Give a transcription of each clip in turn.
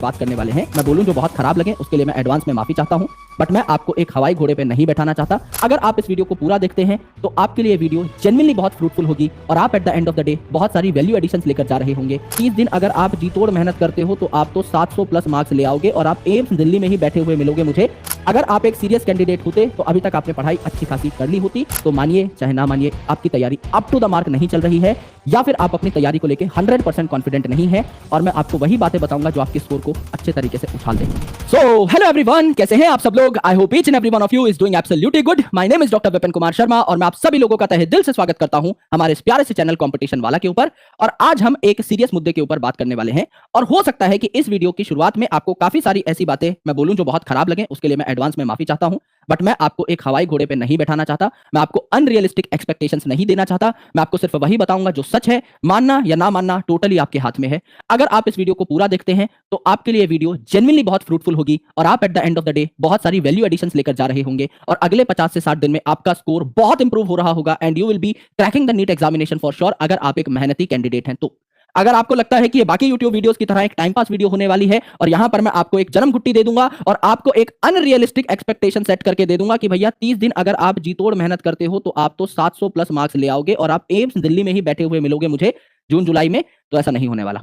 बात करने वाले हैं। मैं बोलूं जो बहुत खराब लगे उसके लिए मैं एडवांस में माफी चाहता हूं, बट मैं आपको एक हवाई घोड़े पे नहीं बैठाना चाहता। अगर आप इस वीडियो को पूरा देखते हैं तो आपके लिए वीडियो जेन्युइनली बहुत फ्रूटफुल होगी और आप at the end of the day बहुत सारी वैल्यू एडिशंस लेकर जा रहे होंगे। 30 दिन अगर आप जी तोड़ मेहनत करते हो तो आप तो 700 प्लस मार्क्स ले आओगे और आप एम्स दिल्ली में ही बैठे हुए मिलोगे मुझे। अगर आप एक सीरियस कैंडिडेट होते तो अभी तक आपने पढ़ाई अच्छी खासी कर ली होती। तो मानिए चाहे ना मानिए, आपकी तैयारी अप टू द मार्क नहीं चल रही है, या फिर आप अपनी तैयारी को लेकर 100% कॉन्फिडेंट नहीं है, और मैं आपको वही बातें बताऊंगा जो आपके स्कोर को अच्छे तरीके से उछाल देंगे। सो हेलो एवरीवन, कैसे हैं आप सब लोग? I hope each and every one of you is doing absolutely good. My name is doctor Vipin Kumar Sharma और मैं आप सभी लोगों का तहे दिल से स्वागत करता हूं हमारे इस प्यारे से चैनल कंपटीशन वाला के ऊपर। और आज हम एक सीरियस मुद्दे के ऊपर बात करने वाले हैं, और हो सकता है कि इस वीडियो की शुरुआत में आपको काफी सारी ऐसी बातें मैं बोलूं जो बहुत खराब लगे, उसके लिए मैं एडवांस में माफी चाहता हूं। बट मैं आपको एक हवाई घोड़े पे नहीं बैठाना चाहता, मैं आपको अनरियलिस्टिक एक्सपेक्टेशंस नहीं देना चाहता। मैं आपको सिर्फ वही बताऊंगा जो सच है। मानना या ना मानना टोटली आपके हाथ में है। अगर आप इस वीडियो को पूरा देखते हैं तो आपके लिए वीडियो जेन्युइनली बहुत फ्रूटफुल होगी और आप at the end of the day बहुत सारी वैल्यू एडिशंस लेकर जा रहे होंगे, और अगले 50 से 60 दिन में आपका स्कोर बहुत इंप्रूव हो रहा होगा and you will be cracking the NEET examination for sure, अगर आप एक मेहनती कैंडिडेट हैं तो। अगर आपको लगता है कि ये बाकी YouTube वीडियोस की तरह एक टाइम पास वीडियो होने वाली है और यहां पर मैं आपको एक जन्म घुट्टी दे दूंगा और आपको एक अनरियलिस्टिक एक्सपेक्टेशन सेट करके दे दूंगा कि भैया 30 दिन अगर आप जी तोड़ मेहनत करते हो तो आप तो 700 प्लस मार्क्स ले आओगे और आप एम्स दिल्ली में ही बैठे हुए मिलोगे मुझे जून जुलाई में, तो ऐसा नहीं होने वाला।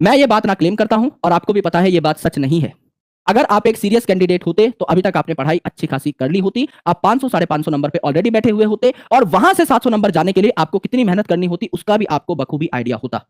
मैं ये बात ना क्लेम करता हूं और आपको भी पता है ये बात सच नहीं है। अगर आप एक सीरियस कैंडिडेट होते तो अभी तक आपने पढ़ाई अच्छी खासी कर ली होती, आप 500 550 नंबर पे ऑलरेडी बैठे हुए होते, और वहां से 700 नंबर जाने के लिए आपको कितनी मेहनत करनी होती उसका भी आपको बखूबी आइडिया होता।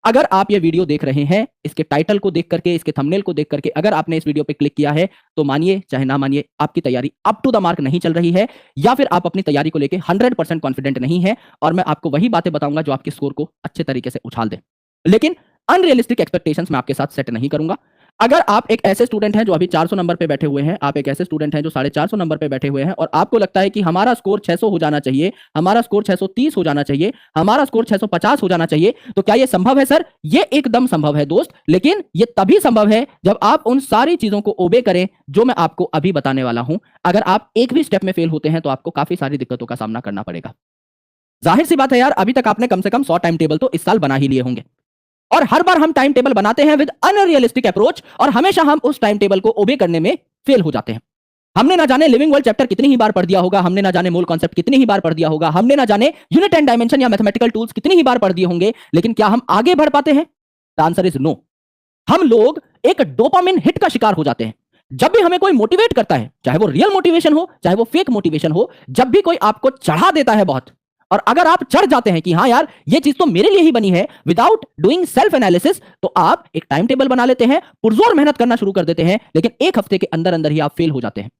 अगर आप ये वीडियो देख रहे हैं, इसके टाइटल को देख करके, इसके थंबनेल को देख करके अगर आपने इस वीडियो पे क्लिक किया है, तो मानिए चाहे ना मानिए, आपकी तैयारी अप टू द मार्क नहीं चल रही है, या फिर आप अपनी तैयारी को लेकर 100% कॉन्फिडेंट नहीं है, और मैं आपको वही बातें बताऊंगा जो आपके स्कोर को अच्छे तरीके से उछाल दे। लेकिन अनरियलिस्टिक एक्सपेक्टेशंस मैं आपके साथ सेट नहीं करूंगा। अगर आप एक ऐसे स्टूडेंट हैं जो अभी 400 नंबर पे बैठे हुए हैं, आप एक ऐसे स्टूडेंट हैं जो 450 नंबर पे बैठे हुए हैं, और आपको लगता है कि हमारा स्कोर 600 हो जाना चाहिए, हमारा स्कोर 630 हो जाना चाहिए, हमारा स्कोर 650 हो जाना चाहिए, तो क्या ये संभव है सर? ये एकदम संभव है दोस्त, लेकिन ये तभी संभव है जब आप उन सारी चीजों को ओबे करें जो मैं आपको अभी बताने वाला हूं। अगर आप एक भी स्टेप में फेल होते हैं तो आपको काफी सारी दिक्कतों का सामना करना पड़ेगा। जाहिर सी बात है यार, अभी तक आपने कम से कम 100 टाइम टेबल तो इस साल बना ही लिए होंगे, और हर बार हम टाइम टेबल बनाते हैं विद अनरियलिस्टिक अप्रोच, और हमेशा हम उस टाइम टेबल को ओबे करने में फेल हो जाते हैं। हमने ना जाने लिविंग वर्ल्ड चैप्टर कितनी ही बार पढ़ दिया होगा, हमने ना जाने मूल कॉन्सेप्ट कितनी ही बार पढ़ दिया होगा, हमने ना जाने यूनिट एंड डायमेंशन या मैथमेटिकल टूल्स कितनी ही बार पढ़ दिए होंगे, लेकिन क्या हम आगे बढ़ पाते हैं? The answer is no. हम लोग एक डोपामिन हिट का शिकार हो जाते हैं। जब भी हमें कोई मोटिवेट करता है, चाहे वो रियल मोटिवेशन हो चाहे वो फेक मोटिवेशन हो, जब भी कोई आपको चढ़ा देता है बहुत, और अगर आप चढ़ जाते हैं कि हाँ यार ये चीज तो मेरे लिए ही बनी है, विदाउट डूइंग सेल्फ एनालिसिस, तो आप एक टाइम टेबल बना लेते हैं, पुरजोर मेहनत करना शुरू कर देते हैं, लेकिन एक हफ्ते के अंदर अंदर ही आप फेल हो जाते हैं।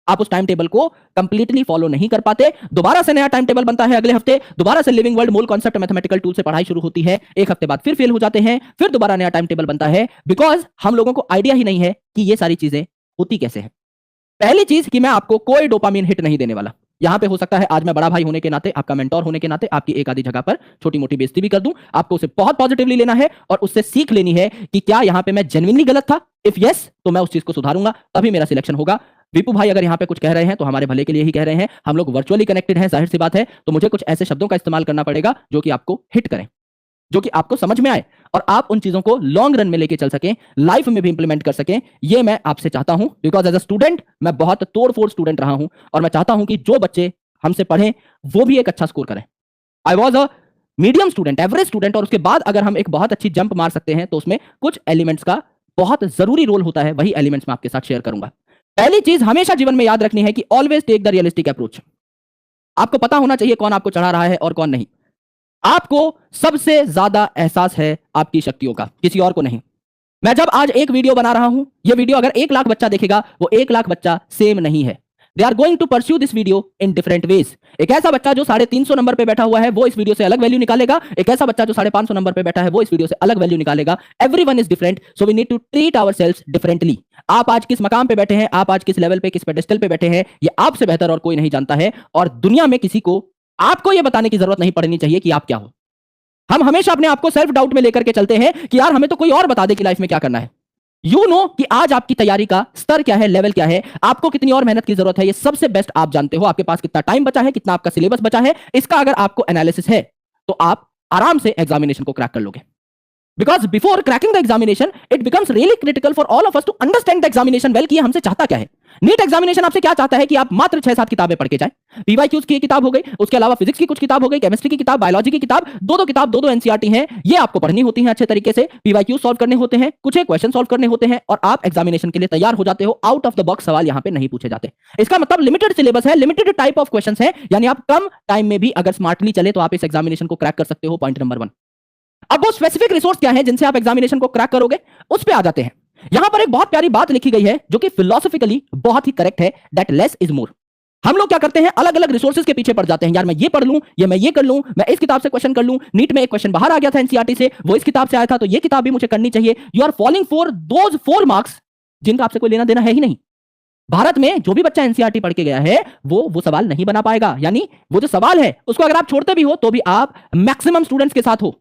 आप उस टाइम टेबल को कंप्लीटली फॉलो नहीं कर पाते, दोबारा से नया टाइम टेबल बनता है अगले हफ्ते, दोबारा से लिविंग वर्ल्ड मूल कॉन्सेप्ट मैथमेटिकल टूल से पढ़ाई शुरू होती है, एक हफ्ते बाद फिर फेल हो जाते हैं, फिर दोबारा नया टाइम टेबल बनता है, बिकॉज हम लोगों को आइडिया ही नहीं है कि ये सारी चीजें होती कैसे हैं। पहली चीज कि मैं आपको कोई डोपामिन हिट नहीं देने वाला। यहां पे हो सकता है आज मैं बड़ा भाई होने के नाते, आपका मेंटोर होने के नाते आपकी एक आधी जगह पर छोटी मोटी बेइज्जती भी कर दूं। आपको उसे बहुत पॉजिटिवली लेना है और उससे सीख लेनी है कि क्या यहां पे मैं जेन्युइनली गलत था, इफ यस तो मैं उस चीज को सुधारूंगा, तभी मेरा सिलेक्शन होगा। विपू भाई अगर यहां पे कुछ कह रहे हैं तो हमारे भले के लिए ही कह रहे हैं, हम लोग वर्चुअली कनेक्टेड हैं, जाहिर सी बात है, तो मुझे कुछ ऐसे शब्दों का इस्तेमाल करना पड़ेगा जो कि आपको हिट करें, जो कि आपको समझ में आए और आप उन चीजों को लॉन्ग रन में लेके चल सकें, लाइफ में भी इंप्लीमेंट कर सकें। ये मैं आपसे चाहता हूं, बिकॉज एज अ स्टूडेंट मैं बहुत तोड़-फोड़ स्टूडेंट रहा हूं, और मैं चाहता हूं कि जो बच्चे हमसे पढ़ें वो भी एक अच्छा स्कोर करें। I was a medium student, average student, और उसके बाद अगर हम एक बहुत अच्छी जंप मार सकते हैं तो उसमें कुछ एलिमेंट्स का बहुत जरूरी रोल होता है, वही एलिमेंट्स मैं आपके साथ शेयर करूंगा। पहली चीज हमेशा जीवन में याद रखनी है कि always take the realistic approach. आपको पता होना चाहिए कौन आपको चढ़ा रहा है और कौन नहीं। आपको सबसे ज्यादा एहसास है आपकी शक्तियों का, किसी और को नहीं। मैं जब आज एक वीडियो बना रहा हूं, ये वीडियो अगर 1 लाख बच्चा देखेगा, वो 1 लाख बच्चा सेम नहीं है। They are going to pursue this video in different ways. एक ऐसा बच्चा जो 350 नंबर पे बैठा हुआ है वो इस वीडियो से अलग वैल्यू निकालेगा, एक ऐसा बच्चा जो 550 नंबर पे बैठा है वो इस वीडियो से अलग वैल्यू निकालेगा। Everyone is different, so we need to treat ourselves differently. आप आज किस मकाम पे बैठे हैं, आप आज किस लेवल पे, किस पेडेस्टल पे बैठे हैं, ये आपसे बेहतर और कोई नहीं जानता है, और दुनिया में किसी को आपको ये बताने की जरूरत नहीं पड़नी चाहिए कि आप क्या हो। हम हमेशा अपने आप को सेल्फ डाउट में लेकर के चलते हैं कि यार हमें तो कोई और बता दे कि लाइफ में क्या करना है। यू नो कि आज आपकी तैयारी का स्तर क्या है, लेवल क्या है, आपको कितनी और मेहनत की जरूरत है, ये सबसे बेस्ट आप जानते हो। आपके पास कितना टाइम बचा है, कितना आपका सिलेबस बचा है, इसका अगर आपको एनालिसिस है तो आप आराम से एग्जामिनेशन को क्रैक कर लोगे। Because before cracking the examination it becomes really critical for all of us to understand the examination well कि हमसे चाहता क्या है। नीट एग्जामिनेशन आपसे क्या चाहता है कि आप मात्र 6-7 किताबें पढ़ के जाएं। पीवाईक्यूज की किताब हो गई, उसके अलावा फिजिक्स की कुछ किताब हो गई, केमिस्ट्री की किताब, बायोलॉजी की किताब, दो एनसीईआरटी हैं, ये आपको पढ़नी होती हैं अच्छे तरीके से, पीवाईक्यू सॉल्व करने होते हैं, कुछ एक क्वेश्चन सॉल्व करने होते हैं और आप एग्जामिनेशन के लिए तैयार हो जाते हो। आउट ऑफ द बॉक्स सवाल यहां पे नहीं पूछे जाते। इसका मतलब लिमिटेड सिलेबस है, लिमिटेड टाइप ऑफ क्वेश्चंस है, यानी आप कम टाइम में भी अगर स्मार्टली चले तो आप इस एग्जामिनेशन को क्रैक कर सकते हो। Point number 1। अब वो स्पेसिफिक रिसोर्स क्या है जिनसे आप एग्जामिनेशन को क्रैक करोगे, उस पे आ जाते हैं। यहां पर एक बहुत प्यारी बात लिखी गई है जो कि फिलोसॉफिकली बहुत ही करेक्ट है, दैट लेस इज मोर। हम लोग क्या करते हैं, अलग अलग रिसोर्सेज के पीछे पड़ जाते हैं। यार मैं ये पढ़ लूं, ये मैं ये कर लूं, मैं इस किताब से क्वेश्चन कर लूं, नीट में एक क्वेश्चन बाहर आ गया था एनसीईआरटी से, वो इस किताब से आया था तो ये किताब भी मुझे करनी चाहिए। You are following for those 4 marks जिनका आपसे कोई लेना देना है ही नहीं। भारत में जो भी बच्चा एनसीईआरटी पढ़ के गया है वो सवाल नहीं बना पाएगा। यानी वो जो सवाल है उसको अगर आप छोड़ते भी हो तो भी आप मैक्सिमम स्टूडेंट्स के साथ हो।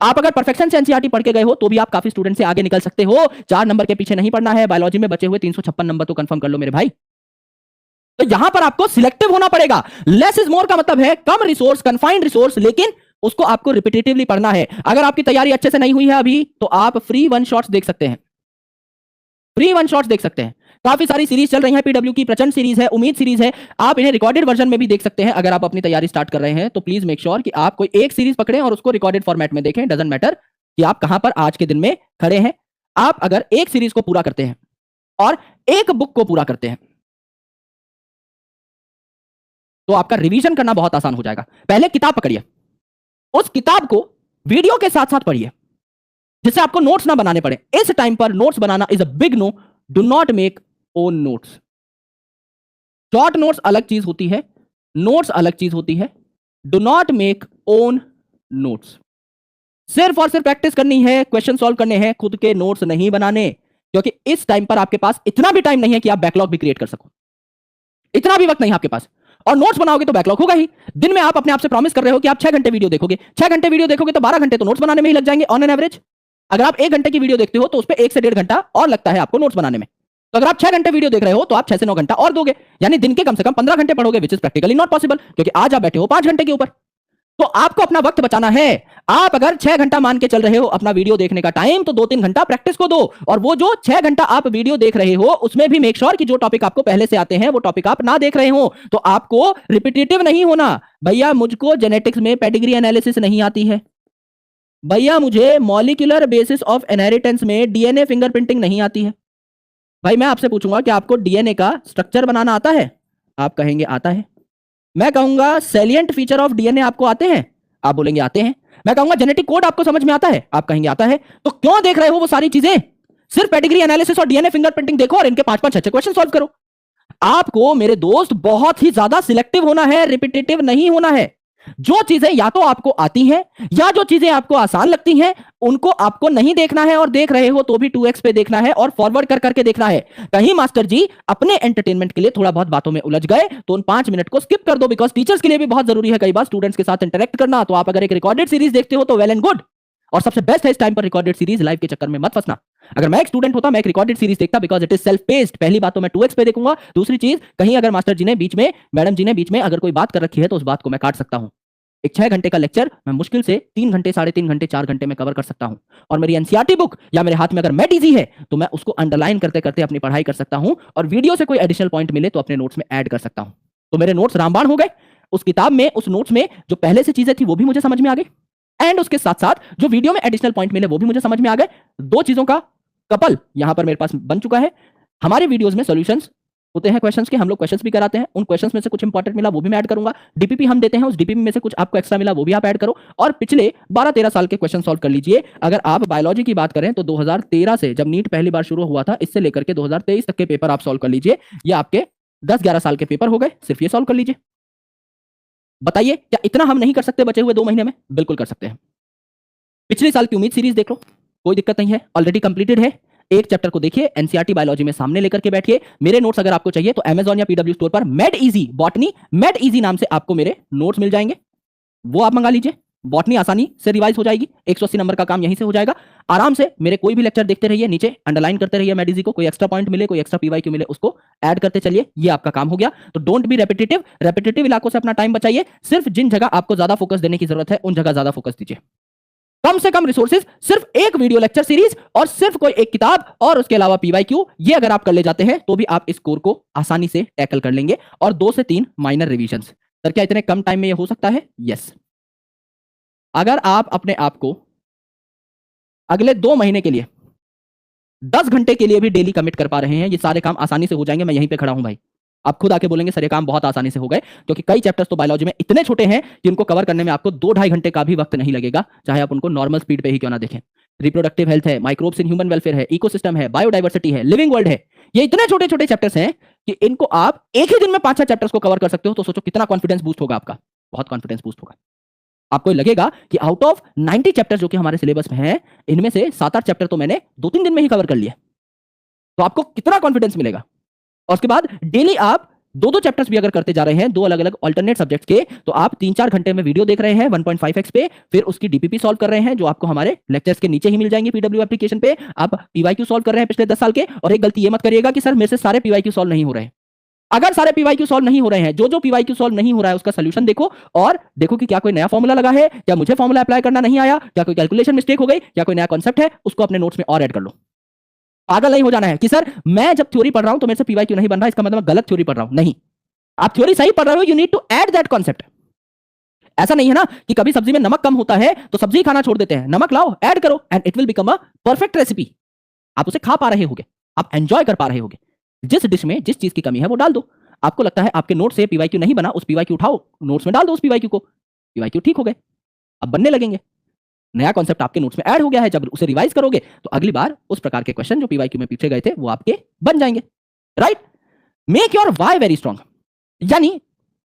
आप अगर परफेक्शन से एनसीईआरटी पढ़ के गए हो तो भी आप काफी स्टूडेंट से आगे निकल सकते हो। 4 नंबर के पीछे नहीं पढ़ना है। बायोलॉजी में बचे हुए 356 नंबर तो कंफर्म कर लो मेरे भाई। तो यहां पर आपको सिलेक्टिव होना पड़ेगा। लेस इज मोर का मतलब है कम रिसोर्स, कन्फाइंड रिसोर्स, लेकिन उसको आपको रिपीटेटिवली पढ़ना है। अगर आपकी तैयारी अच्छे से नहीं हुई है अभी तो आप फ्री वन शॉट्स देख सकते हैं। फ्री वन शॉट्स देख सकते हैं। काफी सारी सीरीज चल रही है, पीडब्ल्यू की प्रचंड सीरीज है, उम्मीद सीरीज है, आप इन्हें रिकॉर्डेड वर्जन में भी देख सकते हैं। अगर आप अपनी तैयारी स्टार्ट कर रहे हैं तो प्लीज मेक श्योर कि आप कोई एक सीरीज पकड़ें और उसको रिकॉर्डेड फॉर्मेट में देखें। डजंट मैटर कि आप कहां पर आज के दिन में खड़े हैं। आप अगर एक सीरीज को पूरा करते हैं और एक बुक को पूरा करते हैं तो आपका रिवीजन करना बहुत आसान हो जाएगा। पहले किताब पकड़िए, उस किताब को वीडियो के साथ साथ पढ़िए जिससे आपको नोट्स ना बनाने पड़े। इस टाइम पर नोट्स बनाना is a big no. Do not make own notes. Short notes अलग चीज होती है, नोट्स अलग चीज होती है। Do not make own notes. सिर्फ और सिर्फ प्रैक्टिस करनी है, क्वेश्चन सॉल्व करने हैं, खुद के नोट्स नहीं बनाने, क्योंकि इस टाइम पर आपके पास इतना भी टाइम नहीं है कि आप बैकलॉग भी क्रिएट कर सको। इतना भी वक्त नहीं है आपके पास। और नोट्स बनाओगे तो बैकलॉग होगा ही। दिन में आप अपने आप से प्रॉमिस कर रहे हो कि आप 6 घंटे वीडियो देखोगे, 6 घंटे वीडियो देखोगे तो 12 घंटे तो नोट्स बनाने में ही लग जाएंगे ऑन एन एवरेज। अगर आप 1 घंटे की वीडियो देखते हो तो उस पर 1 से 1.5 घंटा और लगता है आपको नोट्स बनाने में। तो अगर आप 6 घंटे वीडियो देख रहे हो तो आप 6 से 9 घंटा और दोगे, यानी दिन के कम से कम 15 घंटे पढ़ोगे, which is practically not possible, क्योंकि आज आप बैठे हो 5 घंटे के ऊपर। तो आपको अपना वक्त बचाना है। आप अगर 6 घंटा मान के चल रहे हो अपना वीडियो देखने का टाइम, तो 2-3 घंटा प्रैक्टिस को दो। और वो जो 6 घंटा आप वीडियो देख रहे हो उसमें भी मेक श्योर कि जो टॉपिक आपको पहले से आते हैं वो टॉपिक आप ना देख रहे हो। तो आपको रिपीटेटिव नहीं होना। भैया मुझको जेनेटिक्स में पेडिग्री एनालिसिस नहीं आती है, भैया मुझे मॉलिक्यूलर बेसिस ऑफ इनहेरिटेंस में डीएनए फिंगरप्रिंटिंग नहीं आती है। भाई मैं आपसे पूछूंगा कि आपको डीएनए का स्ट्रक्चर बनाना आता है? आप कहेंगे आता है। मैं कहूंगा सैलिएंट फीचर ऑफ डीएनए आपको आते हैं? आप बोलेंगे आते हैं। मैं कहूंगा जेनेटिक कोड आपको समझ में आता है? आप कहेंगे आता है। तो क्यों देख रहे हो वो सारी चीजें? सिर्फ पेडिग्री एनालिसिस और डीएनए फिंगरप्रिंटिंग देखो और इनके 5-5 6-6 क्वेश्चन सॉल्व करो। आपको मेरे दोस्त बहुत ही ज्यादा सिलेक्टिव होना है, रिपीटेटिव नहीं होना है। जो चीजें या तो आपको आती हैं या जो चीजें आपको आसान लगती हैं उनको आपको नहीं देखना है, और देख रहे हो तो भी 2x पे देखना है और फॉरवर्ड कर करके देखना है। कहीं मास्टर जी अपने एंटरटेनमेंट के लिए थोड़ा बहुत बातों में उलझ गए तो उन 5 मिनट को स्किप कर दो, बिकॉज टीचर्स के लिए भी बहुत जरूरी है कई बार स्टूडेंट्स के साथ इंटरेक्ट करना। तो आप अगर एक रिकॉर्डेड सीरीज देखते हो तो वेल एंड गुड, और सबसे बेस्ट है इस टाइम पर रिकॉर्डेड सीरीज। लाइव के चक्कर में मत फंसना। अगर मैं एक स्टूडेंट होता मैं एक रिकॉर्डेड सीरीज देखता, because it is self paced. पहली बात तो मैं 2x पे देखूंगा, दूसरी चीज कहीं अगर मास्टर जी ने बीच में, मैडम जी ने बीच में अगर कोई बात कर रखी है तो उस बात को मैं काट सकता हूं। एक 6 घंटे का लेक्चर मैं मुश्किल से 3 घंटे, 3.5 घंटे, 4 घंटे में कवर कर सकता हूं। और मेरी एनसीईआरटी बुक या मेरे हाथ में अगर मैट इजी है तो मैं उसको अंडरलाइन करते करते अपनी पढ़ाई कर सकता हूं, और वीडियो से कोई एडिशनल पॉइंट मिले तो अपने नोट्स में ऐड कर सकता हूं। तो मेरे नोट्स रामबाण हो गए। उस किताब में, उस नोट्स में जो पहले से चीजें थी वो भी मुझे समझ में आ गई, एंड उसके साथ साथ जो वीडियो में एडिशनल पॉइंट मिले वो भी मुझे समझ में आ गए। 2 चीजों का कपल यहां पर मेरे पास बन चुका है। हमारे वीडियोस में सॉल्यूशंस होते हैं क्वेश्चंस के, हम लोग क्वेश्चंस भी कराते हैं। उन क्वेश्चंस में से कुछ इंपॉर्टेंट मिला वो भी मैं ऐड करूंगा। डीपीपी हम देते हैं, उस डीपीपी में से कुछ आपको एक्स्ट्रा मिला वो भी आप ऐड करो। और पिछले 12-13 साल के क्वेश्चन सॉल्व कर लीजिए। अगर आप बायोलॉजी की बात करें तो 2013 से, जब नीट पहली बार शुरू हुआ था, इससे लेकर के 2023 तक के पेपर आप सॉल्व कर लीजिए। ये आपके 10-11 साल के पेपर हो गए, सिर्फ ये सॉल्व कर लीजिए। बताइए क्या इतना हम नहीं कर सकते बचे हुए 2 महीने में? बिल्कुल कर सकते हैं। पिछले साल की उम्मीद सीरीज देख लो, कोई दिक्कत नहीं है, ऑलरेडी कंप्लीटेड है। एक चैप्टर को देखिए, एनसीईआरटी बायोलॉजी में सामने लेकर के बैठिए। मेरे नोट्स अगर आपको चाहिए तो अमेजॉन या पीडब्ल्यू स्टोर पर made easy botany, made easy नाम से आपको मेरे नोट्स मिल जाएंगे, वो आप मंगा लीजिए। बॉटनी आसानी से रिवाइज हो जाएगी, 180 नंबर का काम यहीं से हो जाएगा। आराम से मेरे कोई भी लेक्चर देखते रहिए, नीचे अंडरलाइन करते रहिए मेड इजी को। कोई एक्स्ट्रा पॉइंट मिले, कोई एक्स्ट्रा पीवाईक्यू मिले, उसको ऐड करते चलिए। ये आपका काम हो गया। तो डोंट बी रेपिटेटिव, रेपिटेटिव इलाकों से अपना टाइम बचाइए। सिर्फ जिन जगह आपको ज्यादा फोकस देने की जरूरत है उन जगह ज्यादा फोकस दीजिए। कम से कम रिसोर्सेज, सिर्फ एक वीडियो लेक्चर सीरीज और सिर्फ कोई एक किताब और उसके अलावा पीवाईक्यू, ये अगर आप कर ले जाते हैं तो भी आप इस स्कोर को आसानी से टैकल कर लेंगे। और 2 से 3 माइनर रिवीजंस। सर क्या इतने कम टाइम में ये हो सकता है? यस। अगर आप अपने आप को अगले 2 महीने के लिए 10 घंटे के लिए भी डेली कमिट कर पा रहे हैं, ये सारे काम आसानी से हो जाएंगे। मैं यहीं पे खड़ा हूं भाई। आप खुद आके बोलेंगे सर ये काम बहुत आसानी से हो गए, क्योंकि कई चैप्टर्स तो बायोलॉजी में इतने छोटे हैं कि उनको कवर करने में आपको 2-2.5 घंटे का भी वक्त नहीं लगेगा, चाहे आप उनको नॉर्मल स्पीड पे ही क्यों ना देखें। रिप्रोडक्टिव हेल्थ है, माइक्रोब्स इन ह्यूमन वेलफेयर है, इकोसिस्टम है, बायोडाइवर्सिटी है, लिविंग वर्ल्ड है। ये इतने छोटे छोटे चैप्टर्स हैं कि इनको आप एक ही दिन में 5-6 चैप्टर्स को कवर कर सकते हो। तो सोचो कितना कॉन्फिडेंस बूस्ट होगा आपका। बहुत कॉन्फिडेंस बूस्ट होगा। आपको लगेगा कि आउट ऑफ 90 चैप्टर्स जो कि हमारे सिलेबस में हैं, इनमें से 7-8 चैप्टर तो मैंने 2-3 दिन में ही कवर कर लिए। तो आपको कितना कॉन्फिडेंस मिलेगा। और उसके बाद डेली आप 2-2 चैप्टर्स भी अगर करते जा रहे हैं, 2 अलग अलग अल्टरनेट सब्जेक्ट्स के, तो आप 3-4 घंटे में वीडियो देख रहे हैं 1.5x पे, फिर उसकी डीपीपी सॉल्व कर रहे हैं जो आपको हमारे लेक्चर्स के नीचे ही मिल जाएंगे पीडब्ल्यू एप्लीकेशन पे। आप पीवाईक्यू सॉल्व कर रहे हैं पिछले 10 साल के। और एक गलती ये मत करिएगा कि सर मेरे से सारे पीवाईक्यू सॉल्व नहीं हो रहे हैं। अगर सारे पीवाईक्यू सॉल्व नहीं हो रहे हैं, जो पीवाईक्यू सॉल्व नहीं हो रहा है उसका सोल्यूशन देखो, और देखो कि क्या कोई नया फॉर्मूला लगा है, क्या मुझे फॉर्मूला अप्लाई करना नहीं आया, क्या कोई कैलकुलेशन मिस्टेक हो गई, क्या कोई नया कॉन्सेप्ट है, उसको अपने नोट्स में और ऐड कर लो। पागल नहीं हो जाना है कि सर मैं जब थ्योरी पढ़ रहा हूं तो मेरे से पीवाईक्यू नहीं बन रहा, इसका मतलब मैं गलत थ्योरी पढ़ रहा हूं। नहीं, आप थ्योरी सही पढ़ रहे हो, you need to add that concept. ऐसा नहीं है ना कि कभी सब्जी में नमक कम होता है तो सब्जी खाना छोड़ देते हैं। नमक लाओ, ऐड करो, and it will become a perfect recipe. आप उसे खा पा रहे होगे, आप एंजॉय कर पा रहे होगे। जिस डिश में जिस चीज की कमी है वो डाल दो। आपको लगता है आपके नोट से पीवाईक्यू नहीं बना, उस पीवाईक्यू उठाओ, नोट्स में डाल दो उस पीवाईक्यू को, पीवाईक्यू ठीक हो गए, अब बनने लगेंगे। नया कॉन्सेप्ट आपके नोट्स में ऐड हो गया है, जब उसे रिवाइज करोगे तो अगली बार उस प्रकार के क्वेश्चन जो पीवाईक्यू में पूछे गए थे वो आपके बन जाएंगे। Right? Make your why very strong. यानी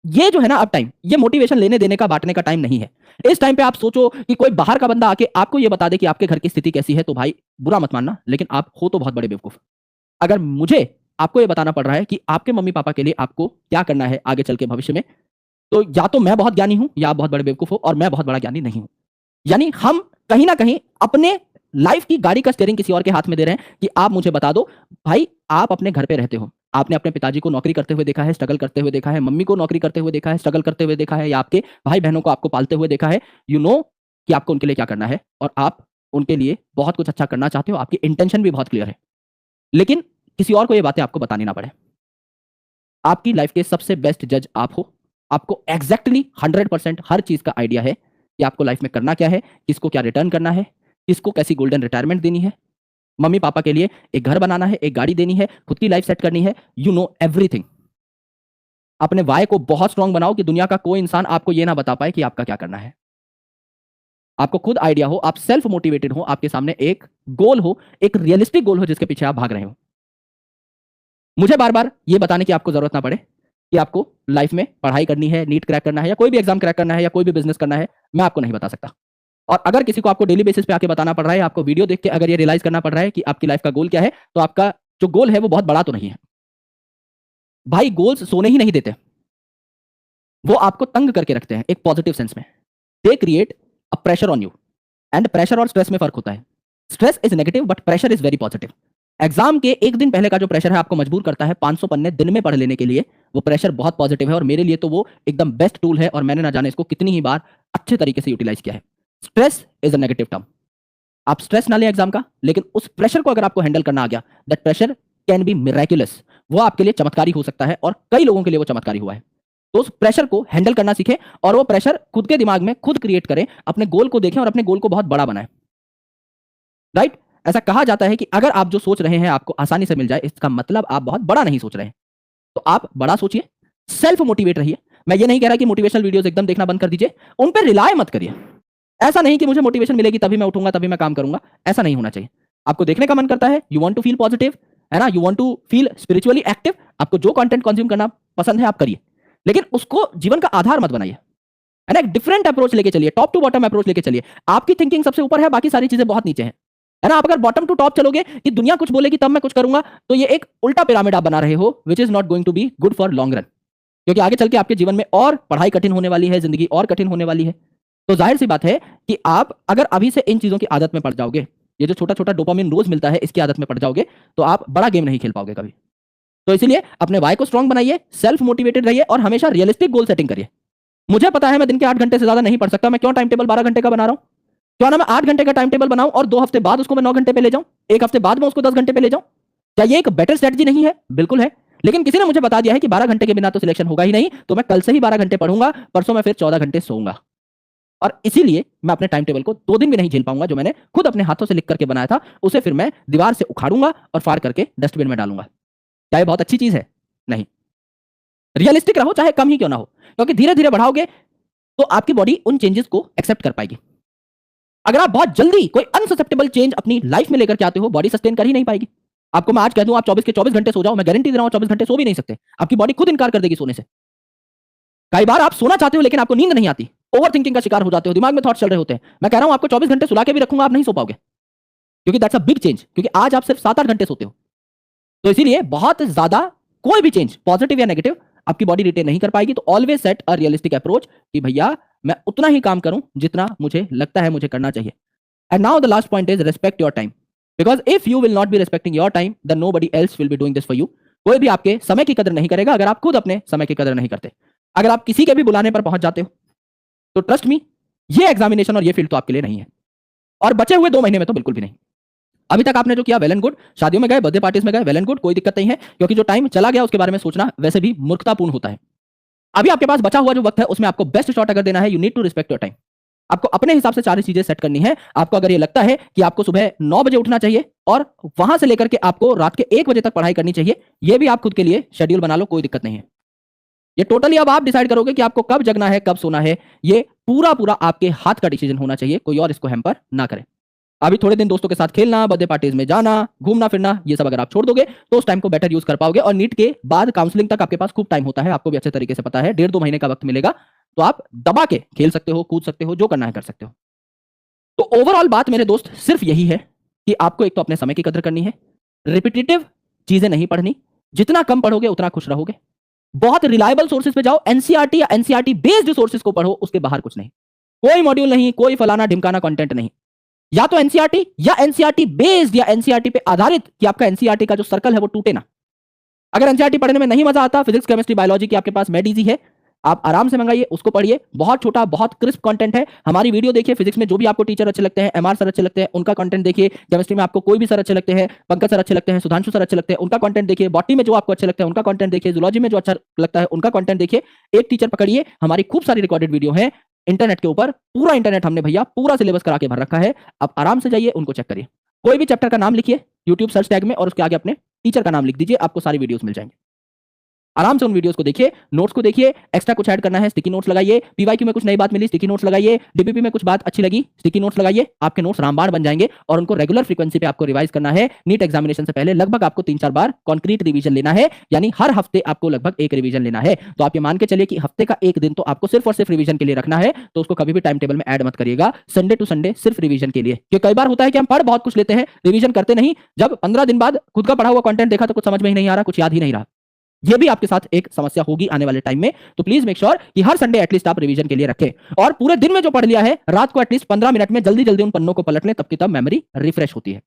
ये जो है ना अब टाइम, ये मोटिवेशन लेने देने का बांटने का टाइम नहीं है। इस टाइम पे आप सोचो कि कोई बाहर का बंदा आके आपको ये बता दे कि आपके घर की स्थिति कैसी है, तो भाई बुरा मत मानना, लेकिन आप हो तो बहुत बड़े बेवकूफ। अगर मुझे आपको ये बताना पड़ रहा है कि आपके मम्मी पापा के लिए आपको क्या करना है आगे चल के भविष्य में, तो या तो मैं बहुत ज्ञानी हूं या आप बहुत बड़े बेवकूफ हो, और मैं बहुत बड़ा ज्ञानी नहीं हूं। यानी हम कहीं ना कहीं अपने लाइफ की गाड़ी का स्टीयरिंग किसी और के हाथ में दे रहे हैं कि आप मुझे बता दो। भाई आप अपने घर पे रहते हो, आपने अपने पिताजी को नौकरी करते हुए देखा है, स्ट्रगल करते हुए देखा है, मम्मी को नौकरी करते हुए देखा है, स्ट्रगल करते हुए देखा है, या आपके भाई बहनों को आपको पालते हुए देखा है। यू नो कि आपको उनके लिए क्या करना है, और आप उनके लिए बहुत कुछ अच्छा करना चाहते हो, आपकी इंटेंशन भी बहुत क्लियर है। लेकिन किसी और को ये बातें आपको बतानी ना पड़े। आपकी लाइफ के सबसे बेस्ट जज आप हो। आपको एग्जैक्टली 100% हर चीज का आइडिया है कि आपको लाइफ में करना क्या है, किसको क्या रिटर्न करना है, किसको कैसी गोल्डन रिटायरमेंट देनी है, मम्मी पापा के लिए एक घर बनाना है, एक गाड़ी देनी है, खुद की लाइफ सेट करनी है। You know everything. अपने वाई को बहुत स्ट्रांग बनाओ कि दुनिया का कोई इंसान आपको यह ना बता पाए कि आपका क्या करना है। आपको खुद आइडिया हो, आप सेल्फ मोटिवेटेड हो, आपके सामने एक गोल हो, एक रियलिस्टिक गोल हो जिसके पीछे आप भाग रहे हो। मुझे बार बार ये बताने की आपको जरूरत ना पड़े कि आपको लाइफ में पढ़ाई करनी है, नीट क्रैक करना है, या कोई भी एग्जाम क्रैक करना है, या कोई भी बिजनेस करना है, मैं आपको नहीं बता सकता। और अगर किसी को आपको डेली बेसिस पे आके बताना पड़ रहा है, आपको वीडियो देख के अगर ये रियलाइज करना पड़ रहा है कि आपकी लाइफ का गोल क्या है, तो आपका जो गोल है वो बहुत बड़ा तो नहीं है। भाई गोल्स सोने ही नहीं देते, वो आपको तंग करके रखते हैं एक पॉजिटिव सेंस में। They create a pressure on you, and pressure और स्ट्रेस में फर्क होता है। Stress is negative but pressure is very positive. Exam के एक दिन पहले का जो प्रेशर है आपको मजबूर करता है 500 पन्ने दिन में पढ़ लेने के लिए, वो प्रेशर बहुत पॉजिटिव है, और मेरे लिए तो वो एकदम बेस्ट टूल है, और मैंने ना जाने इसको कितनी ही बार अच्छे तरीके से यूटिलाइज किया है। Stress is a negative term. आप स्ट्रेस ना लें एग्जाम का, लेकिन उस प्रेशर को अगर आपको हैंडल करना आ गया, that pressure can be miraculous. वो आपके लिए चमत्कारी हो सकता है, और कई लोगों के लिए वो चमत्कारी हुआ है। तो उस प्रेशर को हैंडल करना सीखें, और वो प्रेशर खुद के दिमाग में खुद क्रिएट करें, अपने गोल को देखें और अपने गोल को बहुत बड़ा बनाएं। राइट? ऐसा कहा जाता है कि अगर आप जो सोच रहे हैं आपको आसानी से मिल जाए, इसका मतलब आप बहुत बड़ा नहीं सोच रहे हैं। तो आप बड़ा सोचिए, सेल्फ मोटिवेट रहिए। मैं ये नहीं कह रहा कि मोटिवेशनल वीडियोस एकदम देखना बंद कर दीजिए, उन पर रिलाय मत करिए। ऐसा नहीं कि मुझे मोटिवेशन मिलेगी तभी मैं उठूंगा, तभी मैं काम करूंगा, ऐसा नहीं होना चाहिए। आपको देखने का मन करता है, you want to feel positive, है ना, you want to feel spiritually active, आपको जो कंटेंट कंज्यूम करना पसंद है आप करिए, लेकिन उसको जीवन का आधार मत बनाइए। है ना, एक डिफरेंट अप्रोच लेके चलिए, टॉप टू बॉटम अप्रोच लेके चलिए। आपकी थिंकिंग सबसे ऊपर है, बाकी सारी चीजें बहुत नीचे हैं। है ना, आप अगर बॉटम टू टॉप चलोगे कि दुनिया कुछ बोलेगी तब मैं कुछ करूंगा, तो ये एक उल्टा पिरामिड आप बना रहे हो, which is not going to be good for long run. क्योंकि आगे चल के आपके जीवन में और पढ़ाई कठिन होने वाली है, जिंदगी और कठिन होने वाली है। तो जाहिर सी बात है कि आप अगर अभी से इन चीजों की आदत में पड़ जाओगे, ये जो छोटा छोटा डोपामिन रोज मिलता है, इसकी आदत में पड़ जाओगे, तो आप बड़ा गेम नहीं खेल पाओगे कभी। तो इसीलिए अपने वाई को स्ट्रांग बनाइए, सेल्फ मोटिवेटेड रहिए, और हमेशा रियलिस्टिक गोल सेटिंग करिए। मुझे पता है मैं दिन के 8 घंटे से ज्यादा नहीं पढ़ सकता, मैं क्यों टाइम टेबल 12 घंटे का बना रहा हूं? क्यों ना मैं 8 घंटे का टाइम टेबल बनाऊं और 2 हफ्ते बाद उसको मैं 9 घंटे पे ले जाऊं, 1 हफ्ते बाद मैं उसको 10 घंटे पे ले जाऊं। क्या ये एक बेटर स्ट्रेटजी नहीं है? बिल्कुल है। लेकिन किसी ने मुझे बता दिया है कि 12 घंटे के बिना तो सिलेक्शन होगा ही नहीं, तो मैं कल से ही 12 घंटे पढ़ूंगा, परसों मैं फिर 14 घंटे सोऊंगा। और इसीलिए मैं अपने टाइम टेबल को 2 दिन भी नहीं झेल पाऊंगा, जो मैंने खुद अपने हाथों से लिख करके बनाया था, उसे फिर मैं दीवार से उखाड़ूंगा और फाड़ करके डस्टबिन में डालूंगा। क्या ये बहुत अच्छी चीज है? नहीं। रियलिस्टिक रहो, चाहे कम ही क्यों ना हो, क्योंकि धीरे धीरे बढ़ाओगे तो आपकी बॉडी उन चेंजेस को एक्सेप्ट कर पाएगी। अगर आप बहुत जल्दी कोई अनससेप्टेबल चेंज अपनी लाइफ में लेकर के आते हो, बॉडी सस्टेन कर ही नहीं पाएगी। आपको मैं आज कह दूं आप 24 के 24 घंटे सो जाओ, मैं गारंटी दे रहा हूं 24 घंटे सो भी नहीं सकते, आपकी बॉडी खुद इनकार कर देगी सोने से। कई बार आप सोना चाहते हो लेकिन आपको नींद नहीं आती, ओवर थिंकिंग का शिकार हो जाते हो, दिमाग में थॉट्स चल रहे होते हैं। मैं कह रहा हूं आपको 24 घंटे सुला के भी रखूंगा, आप नहीं सो पाओगे, क्योंकि दैट्स अ बिग चेंज, क्योंकि आज आप सिर्फ 7-8 घंटे सोते हो। तो इसीलिए बहुत ज्यादा कोई भी चेंज पॉजिटिव या नेगेटिव आपकी बॉडी रिटेन नहीं कर पाएगी। तो always set a realistic approach कि भैया मैं उतना ही काम करूं जितना मुझे लगता है मुझे करना चाहिए। And now the last point is respect your time, because if you will not be respecting your time then nobody else will be doing this for you. कोई भी आपके समय की कदर नहीं करेगा अगर आप खुद अपने समय की कदर नहीं करते। अगर आप किसी के भी बुलाने पर पहुंच जाते हो तो ट्रस्ट मी, ये एग्जामिनेशन और ये फील्ड तो आपके लिए नहीं है, और बचे हुए 2 महीने में तो बिल्कुल भी नहीं। अभी तक आपने जो किया वेल एंड गुड, शादियों में गए, बर्थडे पार्टीज में गए, वेल एंड गुड, कोई दिक्कत नहीं है, क्योंकि जो टाइम चला गया उसके बारे में सोचना वैसे भी मूर्खतापूर्ण होता है। अभी आपके पास बचा हुआ जो वक्त है उसमें आपको बेस्ट शॉट अगर देना है, you need to respect your time. आपको अपने हिसाब से सारी चीजें सेट करनी है। आपको अगर ये लगता है कि आपको सुबह 9 बजे उठना चाहिए और वहां से लेकर के आपको रात के 1 बजे तक पढ़ाई करनी चाहिए, ये भी आप खुद के लिए शेड्यूल बना लो, कोई दिक्कत नहीं है। ये टोटली अब आप डिसाइड करोगे कि आपको कब जगना है, कब सोना है। ये पूरा पूरा आपके हाथ का डिसीजन होना चाहिए, कोई और इसको हैम्पर ना करे। अभी थोड़े दिन दोस्तों के साथ खेलना, बर्थडे पार्टीज में जाना, घूमना फिरना, ये सब अगर आप छोड़ दोगे तो उस टाइम को बेटर यूज कर पाओगे। और नीट के बाद काउंसलिंग तक आपके पास खूब टाइम होता है, आपको भी अच्छे तरीके से पता है, 1.5-2 महीने का वक्त मिलेगा, तो आप दबा के खेल सकते हो, कूद सकते हो, जो करना है कर सकते हो। तो ओवरऑल बात मेरे दोस्त सिर्फ यही है कि आपको एक तो अपने समय की कदर करनी है, रिपीटेटिव चीजें नहीं पढ़नी, जितना कम पढ़ोगे उतना खुश रहोगे। बहुत रिलायबल सोर्सेज पे जाओ, एनसीईआरटी या एनसीईआरटी बेस्ड सोर्सेज को पढ़ो, उसके बाहर कुछ नहीं, कोई मॉड्यूल नहीं, कोई फलाना ढिमकाना कंटेंट नहीं। या तो एनसीईआरटी या एनसीईआरटी बेस्ड या एनसीईआरटी पे आधारित, कि आपका एनसीईआरटी का जो सर्कल है वो टूटे ना। अगर एनसीईआरटी पढ़ने में नहीं मजा आता, फिजिक्स केमिस्ट्री बायोलॉजी की आपके पास मेड इजी है, आप आराम से मंगाइए, उसको पढ़िए। बहुत छोटा, बहुत क्रिस्प कंटेंट है। हमारी वीडियो देखिए, फिजिक्स में जो भी आपको टीचर अच्छे लगते हैं, एमआर सर अच्छे लगते हैं, उनका कंटेंट देखिए। केमिस्ट्री में आपको कोई भी सर अच्छे लगते हैं, पंकज सर अच्छे लगते हैं, सुधांशु सर अच्छे लगते हैं, उनका कंटेंट देखिए। बॉटनी में जो आपको अच्छे लगते हैं उनका कंटेंट देखिए। जूलॉजी में जो अच्छा लगता है उनका कंटेंट देखिए। एक टीचर पकड़िए, हमारी खूब सारी रिकॉर्डेड वीडियो है इंटरनेट के ऊपर, पूरा इंटरनेट हमने भैया पूरा सिलेबस करा के भर रखा है। आप आराम से जाइए, उनको चेक करिए। कोई भी चैप्टर का नाम लिखिए यूट्यूब सर्च टैग में और उसके आगे अपने टीचर का नाम लिख दीजिए, आपको सारी वीडियोस मिल जाएंगे। आराम से उन वीडियोस को देखिए, नोट्स को देखिए, एक्स्ट्रा कुछ ऐड करना है स्टिकी नोट्स लगाइए, पीवाईक्यू में कुछ नई बात मिली स्टिकी नोट्स लगाइए, डीपीपी में कुछ बात अच्छी लगी स्टिकी नोट्स लगाइए। आपके नोट्स रामबाण बन जाएंगे और उनको रेगुलर फ्रीक्वेंसी पे आपको रिवाइज करना है। नीट एग्जामिनेशन से पहले लगभग आपको 3-4 बार कॉन्क्रीट रिवीजन लेना है, यानी हर हफ्ते आपको लगभग 1 रिवीजन लेना है। तो आप ये मान के चलिए कि हफ्ते का 1 दिन तो आपको सिर्फ और सिर्फ रिवीजन के लिए रखना है, तो उसको कभी भी टाइम टेबल में ऐड मत करिएगा। संडे टू संडे सिर्फ रिवीजन के लिए, क्योंकि कई बार होता है कि हम पढ़ बहुत कुछ लेते हैं, रिवीजन करते नहीं, जब 15 दिन बाद खुद का पढ़ा हुआ कंटेंट देखा तो कुछ समझ में ही नहीं आ रहा, कुछ याद ही नहीं रहा। ये भी आपके साथ एक समस्या होगी आने वाले टाइम में। तो प्लीज मेक श्योर कि हर संडे एटलीस्ट आप रिवीजन के लिए रखें, और पूरे दिन में जो पढ़ लिया है रात को एटलीस्ट 15 मिनट में जल्दी जल्दी उन पन्नों को पलट लें, तब की तब मेमोरी रिफ्रेश होती है।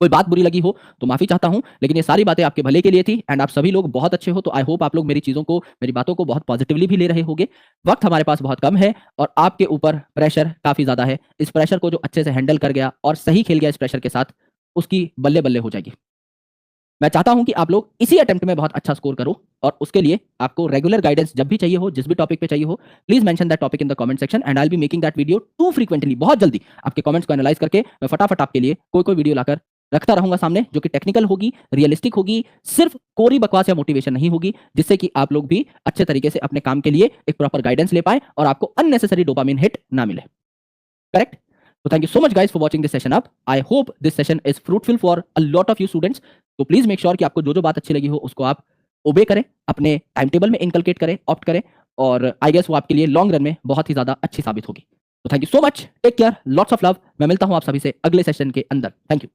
कोई बात बुरी लगी हो तो माफी चाहता हूं, लेकिन ये सारी बातें आपके भले के लिए थी। एंड आप सभी लोग बहुत अच्छे हो, तो आई होप आप लोग मेरी चीजों को, मेरी बातों को बहुत पॉजिटिवली भी ले रहे होंगे। वक्त हमारे पास बहुत कम है और आपके ऊपर प्रेशर काफी ज्यादा है। इस प्रेशर को जो अच्छे से हैंडल कर गया और सही खेल गया इस प्रेशर के साथ, उसकी बल्ले बल्ले हो जाएगी। मैं चाहता हूं कि आप लोग इसी अटेम्प्ट में बहुत अच्छा स्कोर करो, और उसके लिए आपको रेगुलर गाइडेंस जब भी चाहिए हो, जिस भी टॉपिक पे चाहिए हो, please mention that topic in the comment section and I will be making that video too frequently. बहुत जल्दी आपके कमेंट्स को एनालाइज करके मैं फटाफट आपके लिए कोई वीडियो लाकर रखता रहूंगा सामने, जो कि टेक्निकल होगी, रियलिस्टिक होगी, सिर्फ कोरी बकवास या मोटिवेशन नहीं होगी, जिससे कि आप लोग भी अच्छे तरीके से अपने काम के लिए एक प्रॉपर गाइडेंस ले पाए और आपको अननेसेसरी डोपामिन हिट ना मिले। Correct? So thank you so much guys for watching this session up. I hope this session is fruitful for a lot of you students. तो प्लीज मेक श्योर कि आपको जो जो बात अच्छी लगी हो उसको आप ओबे करें, अपने टाइम टेबल में इनकलकेट करें, ऑप्ट करें, और आई गेस वो आपके लिए लॉन्ग रन में बहुत ही ज्यादा अच्छी साबित होगी। तो thank you so much, take care, lots of love. मैं मिलता हूं आप सभी से अगले सेशन के अंदर। Thank you.